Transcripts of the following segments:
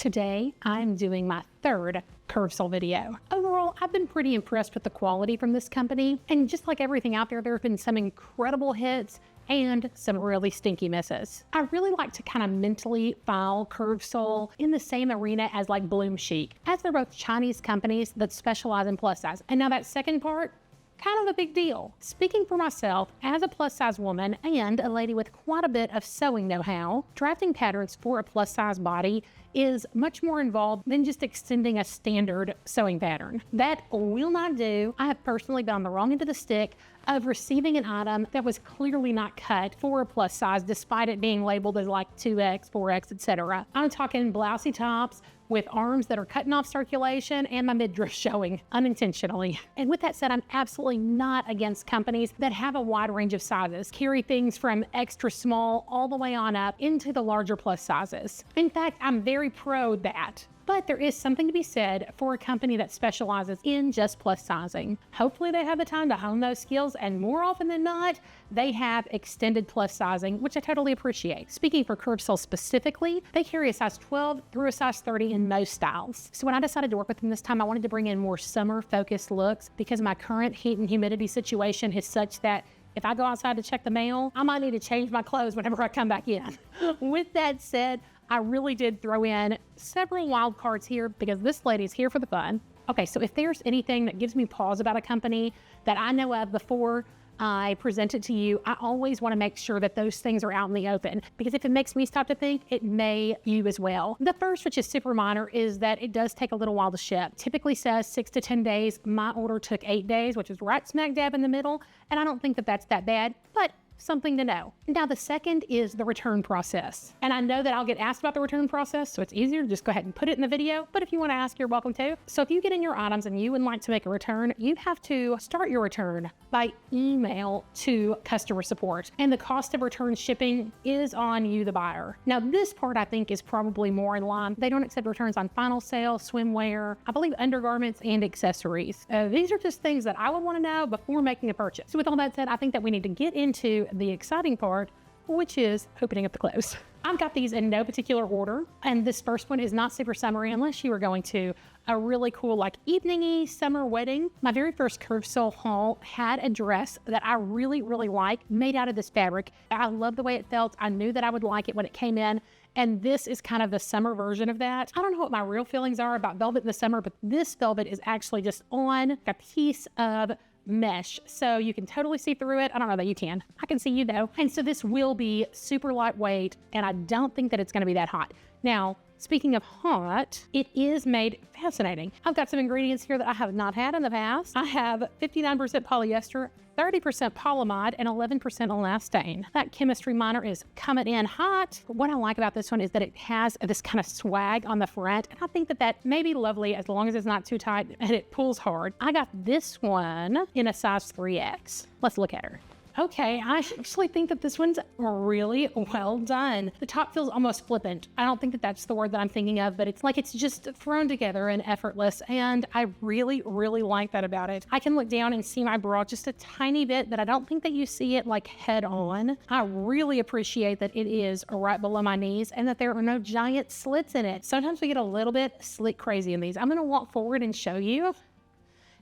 Today, I'm doing my third CurveSoul video. Overall, I've been pretty impressed with the quality from this company, and just like everything out there, there have been some incredible hits and some really stinky misses. I really like to kind of mentally file CurveSoul in the same arena as like Bloom Chic, as they're both Chinese companies that specialize in plus size. And now that second part, kind of a big deal. Speaking for myself, as a plus size woman and a lady with quite a bit of sewing know-how, drafting patterns for a plus size body is much more involved than just extending a standard sewing pattern. That will not do. I have personally been on the wrong end of the stick of receiving an item that was clearly not cut for a plus size, despite it being labeled as like 2X, 4X, etc. I'm talking blousey tops with arms that are cutting off circulation and my midriff showing unintentionally. And with that said, I'm absolutely not against companies that have a wide range of sizes, carry things from extra small all the way on up into the larger plus sizes. In fact, I'm very pro that. But there is something to be said for a company that specializes in just plus sizing. Hopefully they have the time to hone those skills, and more often than not, they have extended plus sizing, which I totally appreciate. Speaking for CurveSoul specifically, they carry a size 12 through a size 30 in most styles. So when I decided to work with them this time, I wanted to bring in more summer-focused looks because my current heat and humidity situation is such that if I go outside to check the mail, I might need to change my clothes whenever I come back in. With that said, I really did throw in several wild cards here because this lady's here for the fun. Okay, so if there's anything that gives me pause about a company that I know of before I present it to you, I always want to make sure that those things are out in the open, because if it makes me stop to think, it may you as well. The first, which is super minor, is that it does take a little while to ship. Typically says 6 to 10 days. My order took 8 days, which is right smack dab in the middle, and I don't think that that's that bad, but something to know. Now, the second is the return process. And I know that I'll get asked about the return process, so it's easier to just go ahead and put it in the video. But if you want to ask, you're welcome to. So if you get in your items and you would like to make a return, you have to start your return by email to customer support. And the cost of return shipping is on you, the buyer. Now, this part I think is probably more in line. They don't accept returns on final sale, swimwear, I believe undergarments, and accessories. These are just things that I would want to know before making a purchase. So with all that said, I think that we need to get into the exciting part, which is opening up the clothes. I've got these in no particular order, and this first one is not super summery unless you were going to a really cool like evening-y summer wedding. My very first CurveSoul haul had a dress that I really like, made out of this fabric. I love the way it felt. I knew that I would like it when it came in, and this is kind of the summer version of that. I don't know what my real feelings are about velvet in the summer, but this velvet is actually just on a piece of mesh, so you can totally see through it. I don't know that you can. I can see you though. And so this will be super lightweight, and I don't think that it's going to be that hot. Now, speaking of hot, it is made fascinating. I've got some ingredients here that I have not had in the past. I have 59% polyester, 30% polyamide, and 11% elastane. That chemistry minor is coming in hot. What I like about this one is that it has this kind of swag on the front, and I think that that may be lovely as long as it's not too tight and it pulls hard. I got this one in a size 3X. Let's look at her. Okay, I actually think that this one's really well done. The top feels almost flippant. I don't think that that's the word that I'm thinking of, but it's like it's just thrown together and effortless, and I really like that about it. I can look down and see my bra just a tiny bit, but I don't think that you see it like head on. I really appreciate that it is right below my knees and that there are no giant slits in it. Sometimes we get a little bit slit crazy in these. I'm gonna walk forward and show you,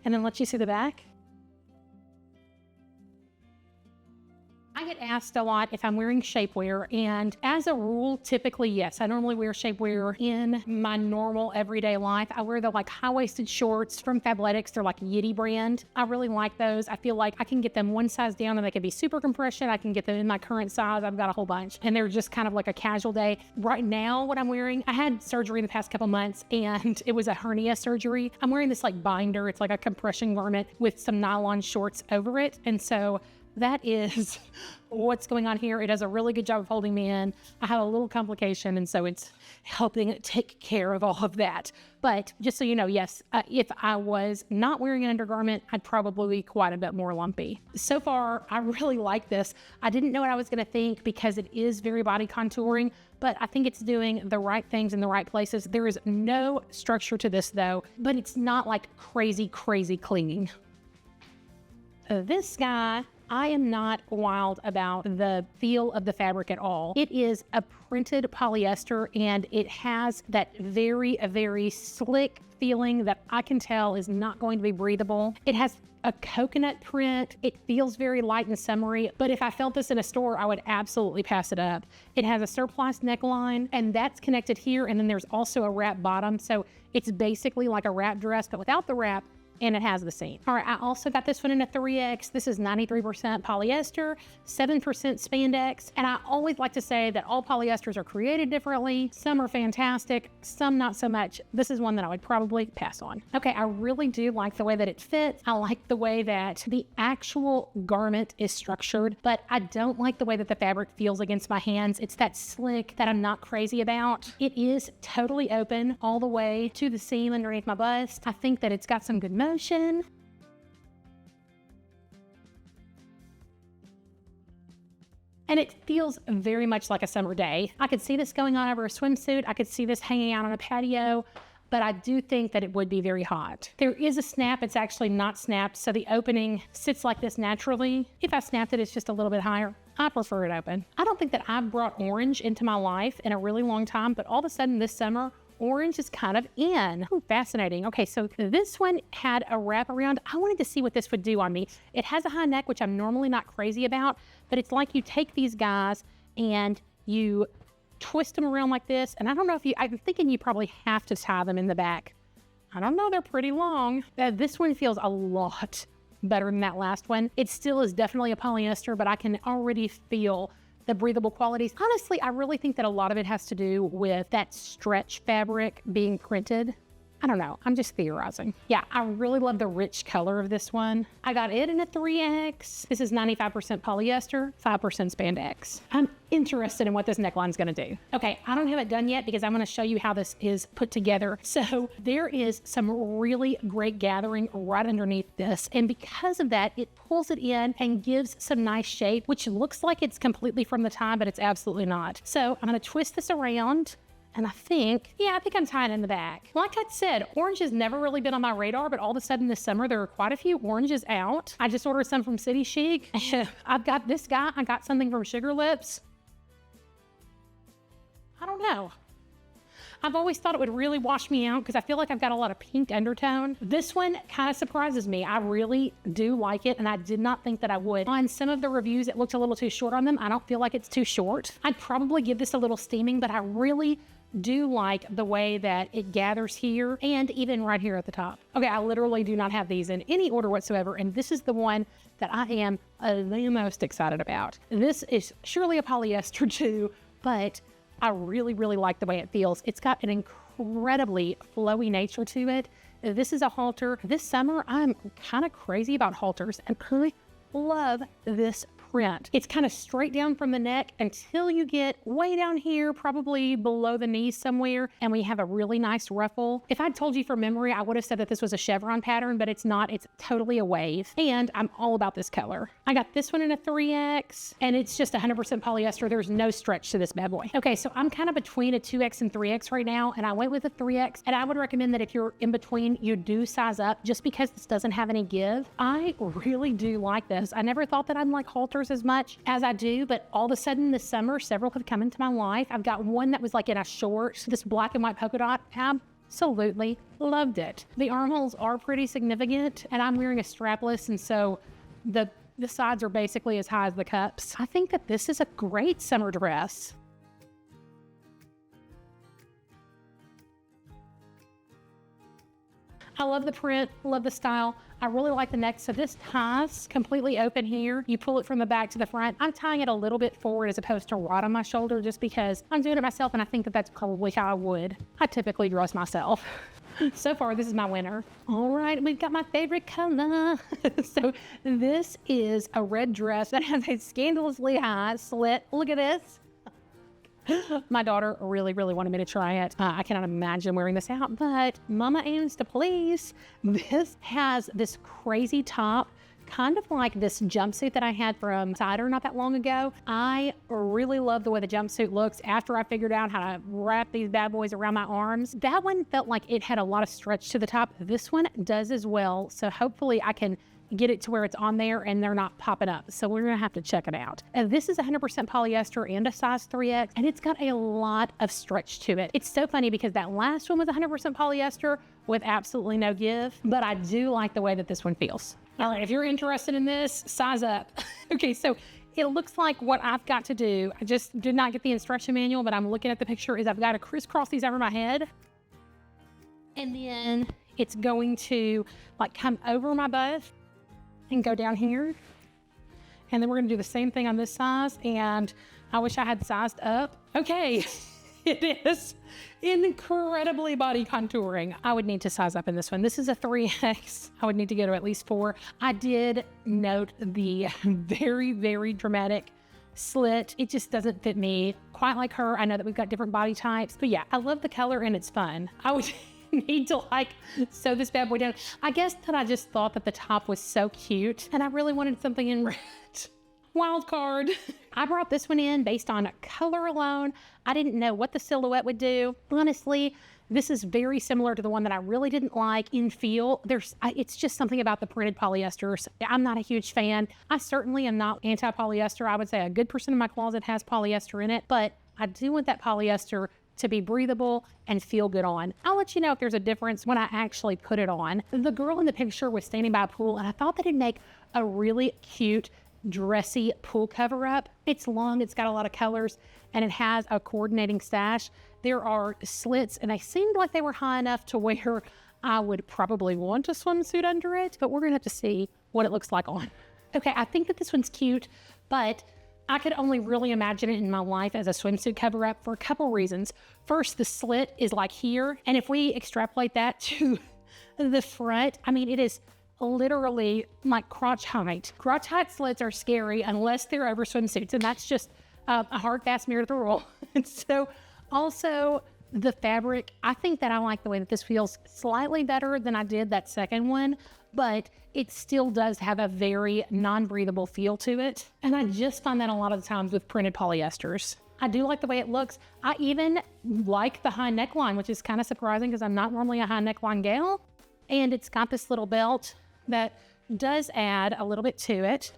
and then let you see the back. I get asked a lot if I'm wearing shapewear, and as a rule, typically, yes, I normally wear shapewear in my normal everyday life. I wear the like high-waisted shorts from Fabletics. They're like Yitty brand. I really like those. I feel like I can get them one size down and they can be super compression. I can get them in my current size. I've got a whole bunch, and they're just kind of like a casual day. Right now, what I'm wearing, I had surgery in the past couple months, and it was a hernia surgery. I'm wearing this like binder. It's like a compression garment with some nylon shorts over it, and so that is what's going on here. It does a really good job of holding me in. I have a little complication, and so it's helping take care of all of that. But just so you know, yes, if I was not wearing an undergarment, I'd probably be quite a bit more lumpy. So far, I really like this. I didn't know what I was going to think because it is very body contouring, but I think it's doing the right things in the right places. There is no structure to this though, but it's not like crazy clinging. This guy, I am not wild about the feel of the fabric at all. It is a printed polyester, and it has that very slick feeling that I can tell is not going to be breathable. It has a coconut print. It feels very light and summery, but if I felt this in a store, I would absolutely pass it up. It has a surplice neckline, and that's connected here, and then there's also a wrap bottom, so it's basically like a wrap dress, but without the wrap, and it has the seam. All right, I also got this one in a 3X. This is 93% polyester, 7% spandex. And I always like to say that all polyesters are created differently. Some are fantastic, some not so much. This is one that I would probably pass on. Okay, I really do like the way that it fits. I like the way that the actual garment is structured, but I don't like the way that the fabric feels against my hands. It's that slick that I'm not crazy about. It is totally open all the way to the seam underneath my bust. I think that it's got some good motion. And it feels very much like a summer day. I could see this going on over a swimsuit. I could see this hanging out on a patio, but I do think that it would be very hot. There is a snap. It's actually not snapped, so the opening sits like this naturally. If I snapped it, it's just a little bit higher. I prefer it open. I don't think that I've brought orange into my life in a really long time, but all of a sudden this summer, orange is kind of in. Ooh, fascinating. Okay, so this one had a wrap around. I wanted to see what this would do on me. It has a high neck, which I'm normally not crazy about, but it's like you take these guys and you twist them around like this. And I don't know if I'm thinking you probably have to tie them in the back. I don't know, they're pretty long. This one feels a lot better than that last one. It still is definitely a polyester, but I can already feel the breathable qualities. Honestly, I really think that a lot of it has to do with that stretch fabric being printed. I don't know, I'm just theorizing. Yeah, I really love the rich color of this one. I got it in a 3X. This is 95% polyester, 5% spandex. I'm interested in what this neckline's gonna do. Okay, I don't have it done yet because I'm gonna show you how this is put together. So there is some really great gathering right underneath this. And because of that, it pulls it in and gives some nice shape, which looks like it's completely from the tie, but it's absolutely not. So I'm gonna twist this around. And I think I'm tying it in the back. Like I said, orange has never really been on my radar, but all of a sudden this summer, there are quite a few oranges out. I just ordered some from City Chic. I've got this guy. I got something from Sugarlips. I don't know. I've always thought it would really wash me out because I feel like I've got a lot of pink undertone. This one kind of surprises me. I really do like it, and I did not think that I would. On some of the reviews, it looked a little too short on them. I don't feel like it's too short. I'd probably give this a little steaming, but I really do like the way that it gathers here and even right here at the top. Okay, I literally do not have these in any order whatsoever, and this is the one that I am the most excited about. This is surely a polyester too, but I really like the way it feels. It's got an incredibly flowy nature to it. This is a halter. This summer, I'm kind of crazy about halters, and I love this print. It's kind of straight down from the neck until you get way down here, probably below the knee somewhere, and we have a really nice ruffle. If I'd told you from memory, I would have said that this was a chevron pattern, but it's not. It's totally a wave, and I'm all about this color. I got this one in a 3X, and it's just 100% polyester. There's no stretch to this bad boy. Okay, so I'm kind of between a 2X and 3X right now, and I went with a 3X, and I would recommend that if you're in between, you do size up just because this doesn't have any give. I really do like this. I never thought that I'd like halters as much as I do, but all of a sudden this summer, several have come into my life. I've got one that was like in a short, this black and white polka dot. Absolutely loved it. The armholes are pretty significant, and I'm wearing a strapless, and so the sides are basically as high as the cups. I think that this is a great summer dress. I love the print, love the style. I really like the neck. So this ties completely open here. You pull it from the back to the front. I'm tying it a little bit forward as opposed to right on my shoulder just because I'm doing it myself, and I think that that's probably how I would. I typically dress myself. So far, this is my winner. All right, we've got my favorite color. So this is a red dress that has a scandalously high slit. Look at this. My daughter really wanted me to try it. I cannot imagine wearing this out, but mama aims to please. This has this crazy top, kind of like this jumpsuit that I had from Cider not that long ago. I really love the way the jumpsuit looks after I figured out how to wrap these bad boys around my arms. That one felt like it had a lot of stretch to the top. This one does as well, so hopefully I can get it to where it's on there and they're not popping up. So we're gonna have to check it out. And this is 100% polyester and a size 3X, and it's got a lot of stretch to it. It's so funny because that last one was 100% polyester with absolutely no give, but I do like the way that this one feels. All right, if you're interested in this, size up. Okay, so it looks like what I've got to do, I just did not get the instruction manual, but I'm looking at the picture, is I've got to crisscross these over my head. And then it's going to like come over my butt and go down here. And then we're gonna do the same thing on this size. And I wish I had sized up. Okay, it is incredibly body contouring. I would need to size up in this one. This is a 3X. I would need to go to at least 4. I did note the very, very dramatic slit. It just doesn't fit me quite like her. I know that we've got different body types, but yeah, I love the color and it's fun. I would need to like sew this bad boy down. I guess that I just thought that the top was so cute and I really wanted something in red. Wild card. I brought this one in based on color alone. I didn't know what the silhouette would do. Honestly, this is very similar to the one that I really didn't like in feel. It's just something about the printed polyesters. I'm not a huge fan. I certainly am not anti-polyester. I would say a good percent of my closet has polyester in it, but I do want that polyester to be breathable and feel good on. I'll let you know if there's a difference when I actually put it on. The girl in the picture was standing by a pool and I thought that it'd make a really cute dressy pool cover up. It's long, it's got a lot of colors, and it has a coordinating stash. There are slits and they seemed like they were high enough to where I would probably want a swimsuit under it, but we're gonna have to see what it looks like on. Okay, I think that this one's cute, but I could only really imagine it in my life as a swimsuit cover up for a couple reasons. First, the slit is like here, and if we extrapolate that to the front, I mean, it is literally like crotch height. Crotch height slits are scary unless they're over swimsuits, and that's just a hard, fast Meredith rule. And so also the fabric, I think that I like the way that this feels slightly better than I did that second one, but it still does have a very non-breathable feel to it. And I just find that a lot of the times with printed polyesters. I do like the way it looks. I even like the high neckline, which is kind of surprising because I'm not normally a high neckline gal. And it's got this little belt that does add a little bit to it.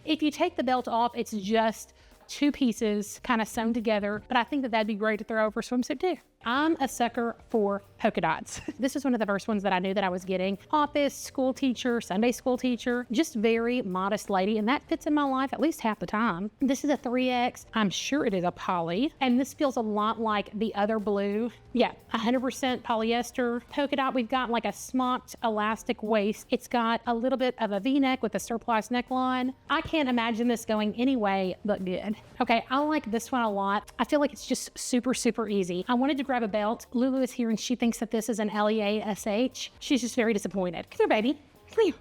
If you take the belt off, it's just 2 pieces kind of sewn together, but I think that that'd be great to throw over swimsuit too. I'm a sucker for polka dots. This is one of the first ones that I knew that I was getting. Office, school teacher, Sunday school teacher, just very modest lady, and that fits in my life at least half the time. This is a 3X. I'm sure it is a poly, and this feels a lot like the other blue. Yeah, 100% polyester. Polka dot, we've got like a smocked elastic waist. It's got a little bit of a V-neck with a surplice neckline. I can't imagine this going any way but good. Okay, I like this one a lot. I feel like it's just super, super easy. I wanted to grab a belt. Lulu is here and she thinks that this is an LEASH. She's just very disappointed. Come here, baby. Come here.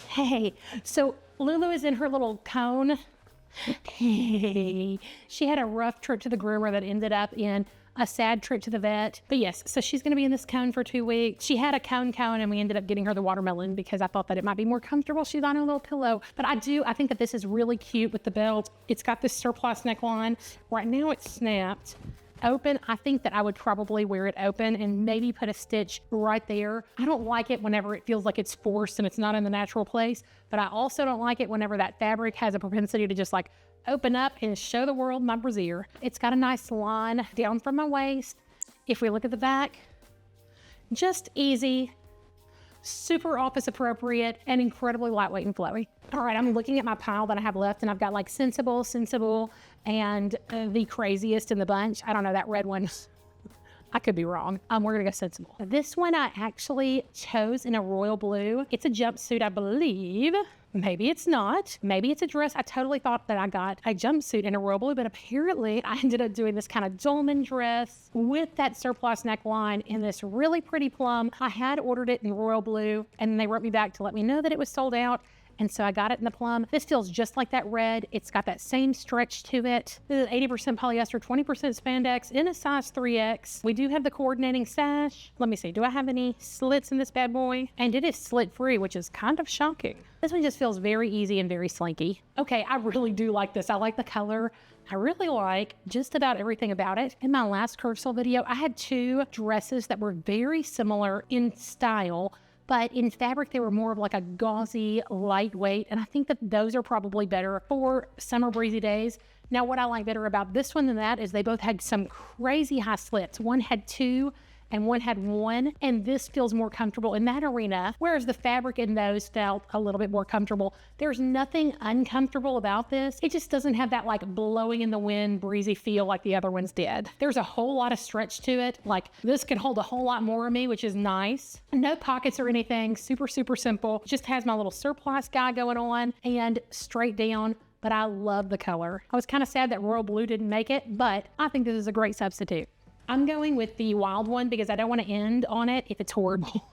Hey. So Lulu is in her little cone. Hey. She had a rough trip to the groomer that ended up in a sad trip to the vet. But yes, so she's going to be in this cone for 2 weeks. She had a cone and we ended up getting her the watermelon because I thought that it might be more comfortable. She's on a little pillow. But I think that this is really cute with the belt. It's got this surplice neckline. Right now it's snapped. Open, I think that I would probably wear it open and maybe put a stitch right there. I don't like it whenever it feels like it's forced and it's not in the natural place, but I also don't like it whenever that fabric has a propensity to just like open up and show the world my brassiere. It's got a nice line down from my waist. If we look at the back, just easy, super office appropriate, and incredibly lightweight and flowy. All right, I'm looking at my pile that I have left and I've got like sensible, and the craziest in the bunch. I don't know, that red one, I could be wrong. We're gonna go sensible. This one I actually chose in a royal blue. It's a jumpsuit, I believe. Maybe it's not. Maybe it's a dress. I totally thought that I got a jumpsuit in a royal blue, but apparently I ended up doing this kind of dolman dress with that surplice neckline in this really pretty plum. I had ordered it in royal blue and then they wrote me back to let me know that it was sold out. And so I got it in the plum. This feels just like that red. It's got that same stretch to it. This is 80% polyester, 20% spandex in a size 3X. We do have the coordinating sash. Let me see, do I have any slits in this bad boy? And it is slit free, which is kind of shocking. This one just feels very easy and very slinky. Okay, I really do like this. I like the color. I really like just about everything about it. In my last CurveSoul video, I had 2 dresses that were very similar in style, but in fabric, they were more of like a gauzy, lightweight, and I think that those are probably better for summer breezy days. Now, what I like better about this one than that is they both had some crazy high slits. One had 2 and one had 1, and this feels more comfortable in that arena, whereas the fabric in those felt a little bit more comfortable. There's nothing uncomfortable about this. It just doesn't have that like blowing in the wind, breezy feel like the other ones did. There's a whole lot of stretch to it. Like this could hold a whole lot more of me, which is nice. No pockets or anything, super, super simple. Just has my little surplus guy going on and straight down. But I love the color. I was kind of sad that royal blue didn't make it, but I think this is a great substitute. I'm going with the wild one because I don't want to end on it if it's horrible.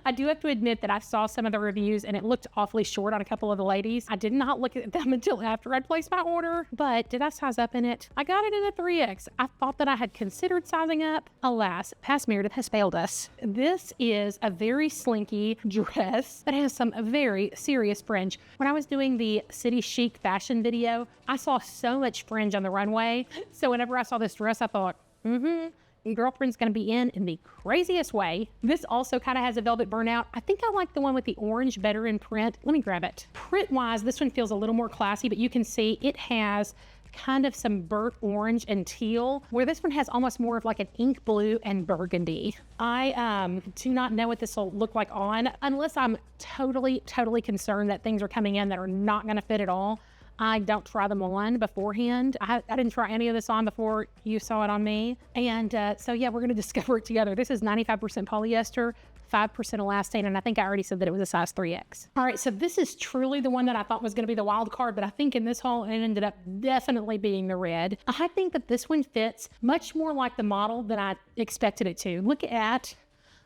I do have to admit that I saw some of the reviews and it looked awfully short on a couple of the ladies. I did not look at them until after I'd placed my order, but did I size up in it? I got it in a 3X. I thought that I had considered sizing up. Alas, past Meredith has failed us. This is a very slinky dress that has some very serious fringe. When I was doing the city chic fashion video, I saw so much fringe on the runway. So whenever I saw this dress, I thought, your girlfriend's going to be in the craziest way. This also kind of has a velvet burnout. I think I like the one with the orange better in print. Let me grab it. Print-wise, this one feels a little more classy, but you can see it has kind of some burnt orange and teal, where this one has almost more of like an ink blue and burgundy. I do not know what this will look like on, unless I'm totally concerned that things are coming in that are not going to fit at all. I don't try them on beforehand. I didn't try any of this on before you saw it on me. And so yeah, we're going to discover it together. This is 95% polyester, 5% elastane, and I think I already said that it was a size 3X. All right, so this is truly the one that I thought was going to be the wild card, but I think in this haul it ended up definitely being the red. I think that this one fits much more like the model than I expected it to. Look at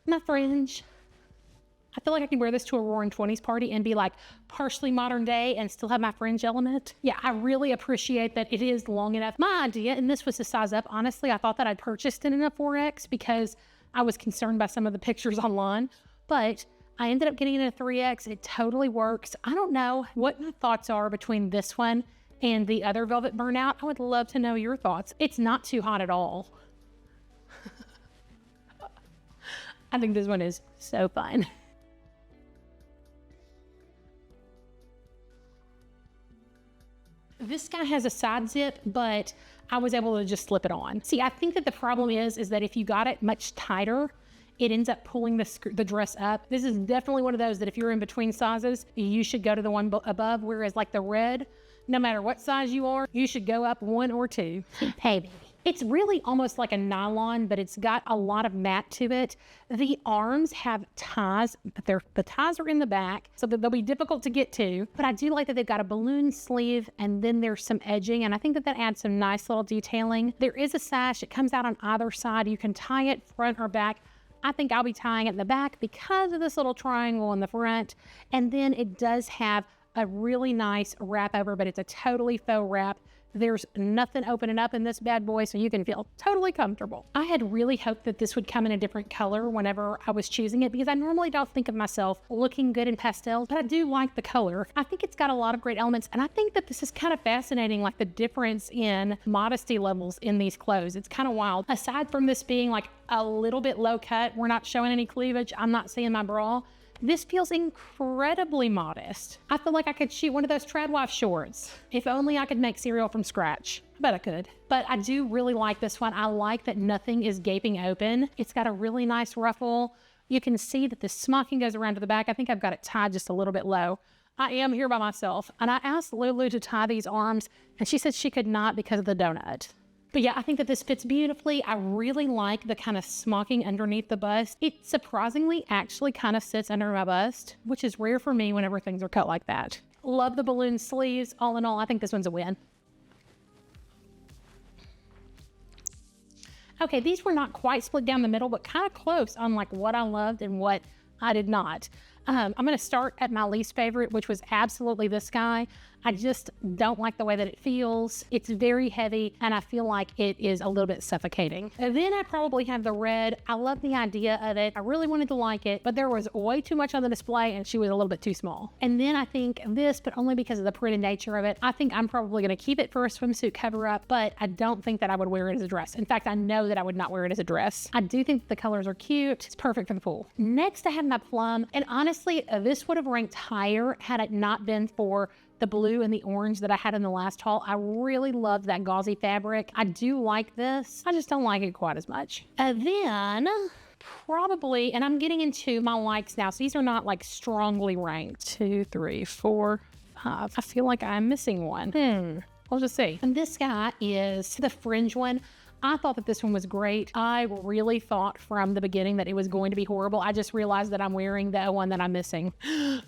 my fringe. I feel like I can wear this to a Roaring 20s party and be like partially modern day and still have my fringe element. Yeah, I really appreciate that it is long enough. My idea, and this was to size up, honestly, I thought that I'd purchased it in a 4X because I was concerned by some of the pictures online, but I ended up getting it in a 3X. It totally works. I don't know what your thoughts are between this one and the other velvet burnout. I would love to know your thoughts. It's not too hot at all. I think this one is so fun. This guy has a side zip, but I was able to just slip it on. See, I think that the problem is that if you got it much tighter, it ends up pulling the dress up. This is definitely one of those that if you're in between sizes, you should go to the one above, whereas like the red, no matter what size you are, you should go up 1 or 2. Hey, baby. It's really almost like a nylon, but it's got a lot of mat to it. The arms have ties, but the ties are in the back, so that they'll be difficult to get to. But I do like that they've got a balloon sleeve, and then there's some edging, and I think that that adds some nice little detailing. There is a sash. It comes out on either side. You can tie it front or back. I think I'll be tying it in the back because of this little triangle in the front. And then it does have a really nice wrap over, but it's a totally faux wrap. There's nothing opening up in this bad boy, so you can feel totally comfortable. I had really hoped that this would come in a different color whenever I was choosing it, because I normally don't think of myself looking good in pastels, but I do like the color. I think it's got a lot of great elements, and I think that this is kind of fascinating, like the difference in modesty levels in these clothes. It's kind of wild. Aside from this being like a little bit low cut, we're not showing any cleavage, I'm not seeing my bra, this feels incredibly modest. I feel like I could shoot one of those trad wife shorts. If only I could make cereal from scratch. I bet I could. But I do really like this one. I like that nothing is gaping open. It's got a really nice ruffle. You can see that the smocking goes around to the back. I think I've got it tied just a little bit low. I am here by myself. And I asked Lulu to tie these arms, and she said she could not because of the donut. But yeah, I think that this fits beautifully. I really like the kind of smocking underneath the bust. It surprisingly actually kind of sits under my bust, which is rare for me whenever things are cut like that. Love the balloon sleeves. All in all, I think this one's a win. Okay, these were not quite split down the middle, but kind of close on like what I loved and what I did not. I'm gonna start at my least favorite, which was absolutely this guy. I just don't like the way that it feels. It's very heavy and I feel like it is a little bit suffocating. And then I probably have the red. I love the idea of it. I really wanted to like it, but there was way too much on the display and she was a little bit too small. And then I think this, but only because of the printed nature of it, I think I'm probably gonna keep it for a swimsuit cover up, but I don't think that I would wear it as a dress. In fact, I know that I would not wear it as a dress. I do think the colors are cute. It's perfect for the pool. Next I have my Plum, and honestly, this would have ranked higher had it not been for the blue and the orange that I had in the last haul. I really love that gauzy fabric. I do like this. I just don't like it quite as much. Then probably, and I'm getting into my likes now, so these are not like strongly ranked. 2, 3, 4, 5. I feel like I'm missing one. We'll just see. And this guy is the Fringe one. I thought that this one was great. I really thought from the beginning that it was going to be horrible. I just realized that I'm wearing the one that I'm missing.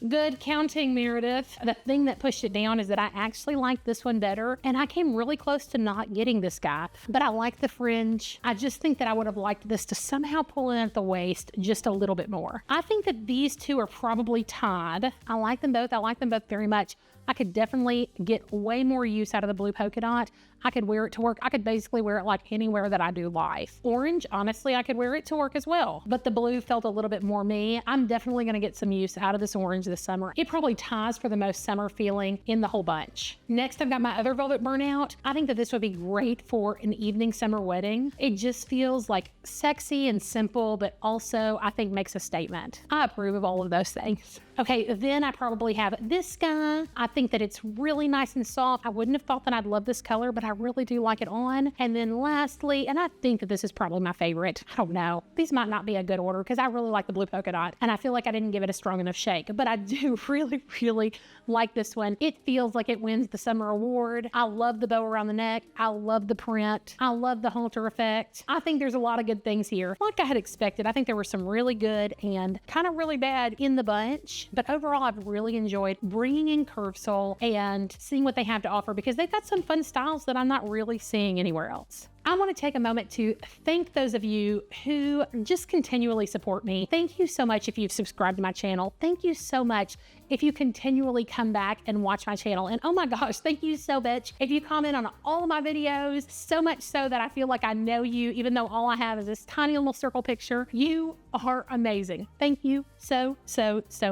Good counting, Meredith. The thing that pushed it down is that I actually like this one better, and I came really close to not getting this guy, but I like the Fringe. I just think that I would have liked this to somehow pull in at the waist just a little bit more. I think that these two are probably tied. I like them both. I like them both very much. I could definitely get way more use out of the blue polka dot. I could wear it to work. I could basically wear it like anywhere that I do life. Orange, honestly, I could wear it to work as well, but the blue felt a little bit more me. I'm definitely gonna get some use out of this orange this summer. It probably ties for the most summer feeling in the whole bunch. Next, I've got my other velvet burnout. I think that this would be great for an evening summer wedding. It just feels like sexy and simple, but also I think makes a statement. I approve of all of those things. Okay, then I probably have this guy. I think that it's really nice and soft. I wouldn't have thought that I'd love this color, but I really do like it on. And then lastly, and I think that this is probably my favorite. I don't know. These might not be a good order because I really like the blue polka dot and I feel like I didn't give it a strong enough shake, but I do really like this one. It feels like it wins the summer award. I love the bow around the neck. I love the print. I love the halter effect. I think there's a lot of good things here. Like I had expected, I think there were some really good and kind of really bad in the bunch, but overall I've really enjoyed bringing in CurveSoul and seeing what they have to offer because they've got some fun styles that I'm not really seeing anywhere else. I want to take a moment to thank those of you who just continually support me. Thank you so much if you've subscribed to my channel. Thank you so much if you continually come back and watch my channel. And oh my gosh, thank you so much if you comment on all of my videos, so much so that I feel like I know you, even though all I have is this tiny little circle picture. You are amazing. Thank you so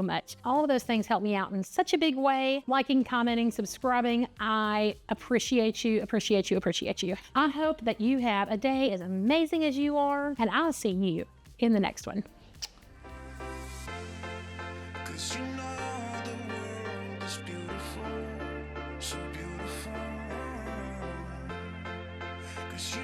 much. All of those things help me out in such a big way. Liking, commenting, subscribing. I appreciate you. I hope that you have a day as amazing as you are, and I'll see you in the next one. 'Cause you know the world is beautiful, so beautiful. 'Cause you